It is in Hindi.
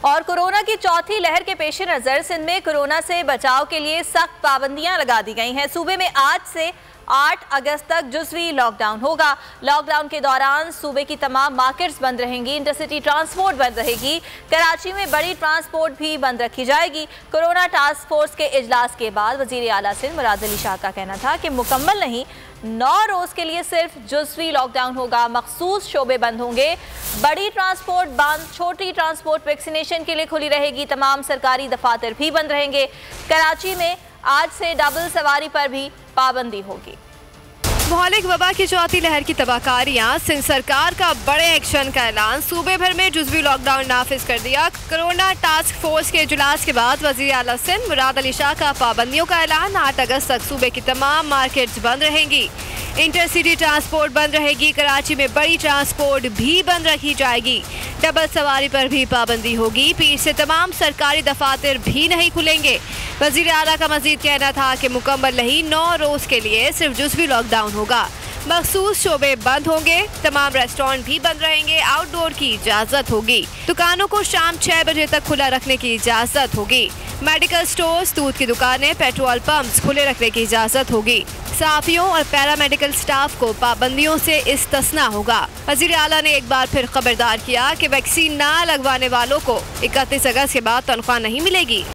और कोरोना की चौथी लहर के पेश नजर सिंध में कोरोना से बचाव के लिए सख्त पाबंदियां लगा दी गई हैं। सूबे में आज से 8 अगस्त तक जुज़वी लॉकडाउन होगा। लॉकडाउन के दौरान सूबे की तमाम मार्केट्स बंद रहेंगी, इंटरसिटी ट्रांसपोर्ट बंद रहेगी, कराची में बड़ी ट्रांसपोर्ट भी बंद रखी जाएगी। कोरोना टास्क फोर्स के इजलास के बाद वजीर आला सिंध मुराद अली शाह का कहना था कि मुकम्मल नहीं 9 रोज के लिए सिर्फ जुज़वी लॉकडाउन होगा। मखसूस शोबे बंद होंगे, बड़ी ट्रांसपोर्ट बंद, छोटी ट्रांसपोर्ट वैक्सीनेशन के लिए खुली रहेगी, तमाम सरकारी दफातर भी बंद रहेंगे। कराची में आज से डबल सवारी पर भी पाबंदी होगी। मुहालिक वबा की चौथी लहर की तबाहकारियां, सिंध सरकार का बड़े एक्शन का ऐलान, सूबे भर में जुज़वी लॉकडाउन नाफिज कर दिया। कोरोना टास्क फोर्स के इजलास के बाद वज़ीर आला सिंध मुराद अली शाह का पाबंदियों का ऐलान। 8 अगस्त तक सूबे की तमाम मार्केट्स बंद रहेंगी, इंटरसिटी ट्रांसपोर्ट बंद रहेगी, कराची में बड़ी ट्रांसपोर्ट भी बंद रखी जाएगी, डबल सवारी पर भी पाबंदी होगी। पीर से तमाम सरकारी दफातर भी नहीं खुलेंगे। वज़ीर आला का मजीद कहना था कि मुकम्मल नहीं 9 रोज के लिए सिर्फ जुज़वी लॉकडाउन होगा। मखसूस शोबे बंद होंगे, तमाम रेस्टोरेंट भी बंद रहेंगे, आउटडोर की इजाज़त होगी, दुकानों को शाम 6 बजे तक खुला रखने की इजाज़त होगी, मेडिकल स्टोर्स, दूध की दुकानें, पेट्रोल पंप्स खुले रखने की इजाज़त होगी। साफियों और पैरामेडिकल स्टाफ को पाबंदियों से इस्तिस्ना होगा। वज़ीर आला ने एक बार फिर खबरदार किया कि वैक्सीन ना लगवाने वालों को 31 अगस्त के बाद तनख्वाह नहीं मिलेगी।